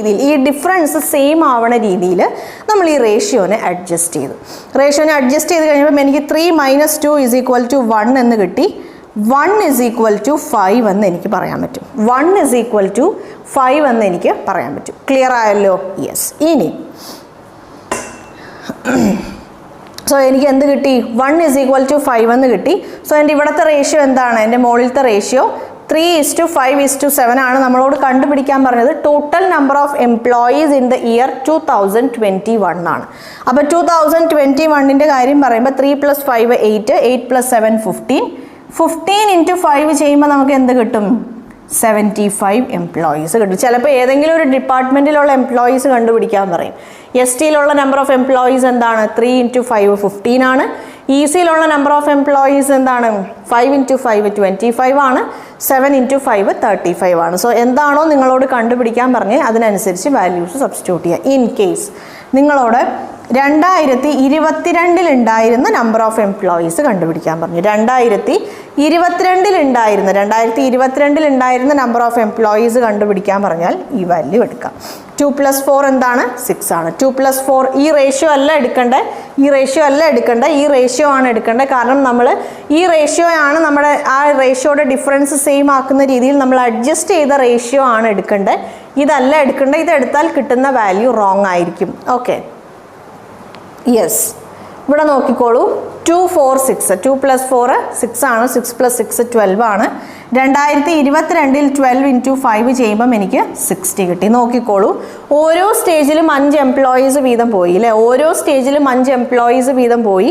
രീതിയിൽ ഈ difference same ആവണ രീതിയിൽ നമ്മൾ ഈ റേഷ്യോനെ അഡ്ജസ്റ്റ് ചെയ്തു. റേഷ്യോനെ അഡ്ജസ്റ്റ് ചെയ്ത് കഴിയുമ്പോൾ എനിക്ക് 3 - 2 = 1 എന്ന് കിട്ടി. 1 = 5 എന്ന് എനിക്ക് പറയാൻ പറ്റും. 1 = 5 എന്ന് എനിക്ക് പറയാൻ പറ്റും. ക്ലിയർ ആയല്ലോ? യെസ്. ഇനി സോ എനിക്ക് എന്ത് കിട്ടി? 1 = 5 എന്ന് കിട്ടി. സോ എൻ്റെ ഇവിടുത്തെ റേഷ്യോ എന്താണ്? എൻ്റെ മുകളിലത്തെ റേഷ്യോ 3:5:7 ആണ് നമ്മളോട് കണ്ടുപിടിക്കാൻ പറഞ്ഞത്. Total number of employees in the year 2021 ആണ്. അപ്പോൾ 2021ൻ്റെ കാര്യം പറയുമ്പോൾ 3 + 5 8, 8 + 7 15, 15 × 5 ചെയ്യുമ്പോൾ നമുക്ക് എന്ത് കിട്ടും? 75 എംപ്ലോയീസ് കിട്ടും. ചിലപ്പോൾ ഏതെങ്കിലും ഒരു ഡിപ്പാർട്ട്മെൻറ്റിലുള്ള എംപ്ലോയീസ് കണ്ടുപിടിക്കാൻ പറയും. എസ് ടിയിലുള്ള നമ്പർ ഓഫ് എംപ്ലോയീസ് എന്താണ്? 3 × 5 15 ആണ്. ഇ സിയിലുള്ള നമ്പർ ഓഫ് എംപ്ലോയീസ് എന്താണ്? 5 × 5 25 ആണ്. 7 × 5 35 ആണ്. സോ എന്താണോ നിങ്ങളോട് കണ്ടുപിടിക്കാൻ പറഞ്ഞ് അതിനനുസരിച്ച് വാല്യൂസ് സബ്സ്റ്റിറ്റ്യൂട്ട് ചെയ്യുക. ഇൻ കേസ് നിങ്ങളോട് 2022 ഉണ്ടായിരുന്ന നമ്പർ ഓഫ് എംപ്ലോയീസ് കണ്ടുപിടിക്കാൻ പറഞ്ഞു. 2022 ഉണ്ടായിരുന്ന നമ്പർ ഓഫ് എംപ്ലോയീസ് കണ്ടുപിടിക്കാൻ പറഞ്ഞാൽ ഈ വാല്യൂ എടുക്കാം. 2 + 4 എന്താണ്? 6 ആണ്. 2 + 4 ഈ റേഷ്യോ അല്ല എടുക്കേണ്ടത്, ഈ റേഷ്യോ ആണ് എടുക്കേണ്ടത്. കാരണം നമ്മൾ ഈ റേഷ്യോ ആണ് നമ്മുടെ ആ റേഷ്യോയുടെ ഡിഫറൻസ് സെയിം ആക്കുന്ന രീതിയിൽ നമ്മൾ അഡ്ജസ്റ്റ് ചെയ്ത റേഷ്യോ ആണ് എടുക്കേണ്ടത്. ഇതല്ല എടുക്കേണ്ടത്. ഇതെടുത്താൽ കിട്ടുന്ന വാല്യൂ റോങ് ആയിരിക്കും. Okay, yes. ഇവിടെ നോക്കിക്കോളൂ. 2 4 6 2 + 4 6 ആണ്. 6 + 6 12 ആണ്. 2022 12 × 5 ചെയ്യുമ്പം എനിക്ക് 60 കിട്ടി. നോക്കിക്കോളൂ, ഓരോ സ്റ്റേജിലും 5 എംപ്ലോയീസ് വീതം പോയി അല്ലേ? ഓരോ സ്റ്റേജിലും 5 എംപ്ലോയീസ് വീതം പോയി.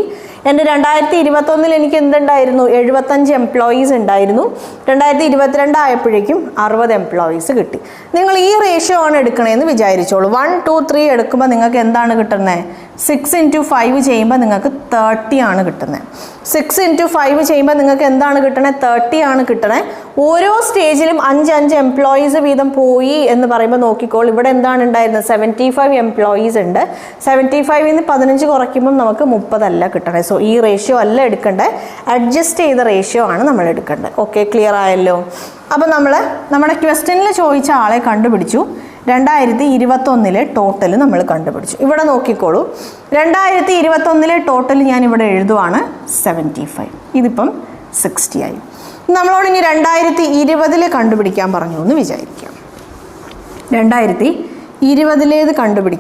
എൻ്റെ 2021 എനിക്ക് എന്തുണ്ടായിരുന്നു? 75 എംപ്ലോയീസ് ഉണ്ടായിരുന്നു. 2022 ആയപ്പോഴേക്കും 60 എംപ്ലോയീസ് കിട്ടി. നിങ്ങൾ ഈ റേഷ്യോ ആണ് എടുക്കണേന്ന് വിചാരിച്ചോളൂ. 1 2 3 എടുക്കുമ്പോൾ നിങ്ങൾക്ക് എന്താണ് കിട്ടുന്നത്? 6 × 5 ചെയ്യുമ്പോൾ നിങ്ങൾക്ക് 30 ആണ് കിട്ടുന്നത്. 6 × 5 ചെയ്യുമ്പോൾ നിങ്ങൾക്ക് എന്താണ് കിട്ടണത്? 30 ആണ് കിട്ടണത്. ഓരോ സ്റ്റേജിലും 5 എംപ്ലോയീസ് വീതം പോയി എന്ന് പറയുമ്പോൾ നോക്കിക്കോൾ, ഇവിടെ എന്താണ് ഉണ്ടായിരുന്നത്? 75 എംപ്ലോയീസ് ഉണ്ട്. 75ൽ നിന്ന് 15 കുറയ്ക്കുമ്പം നമുക്ക് 30 അല്ല കിട്ടണേ. സോ ഈ റേഷ്യോ അല്ല എടുക്കേണ്ടത്, അഡ്ജസ്റ്റ് ചെയ്ത റേഷ്യോ ആണ് നമ്മൾ എടുക്കേണ്ടത്. ഓക്കെ, ക്ലിയർ ആയല്ലോ? അപ്പോൾ നമ്മുടെ ക്വസ്റ്റ്യനിൽ ചോദിച്ച ആളെ കണ്ടുപിടിച്ചു. 2021 ടോട്ടൽ നമ്മൾ കണ്ടുപിടിച്ചു. ഇവിടെ നോക്കിക്കോളൂ, 2021 ടോട്ടൽ ഞാൻ ഇവിടെ എഴുതുവാണ് 75. ഇതിപ്പം 60 ആയി. നമ്മളോട് ഇനി 2020 കണ്ടുപിടിക്കാൻ പറഞ്ഞു എന്ന് വിചാരിക്കാം. 2020 കണ്ടുപിടിക്കാം.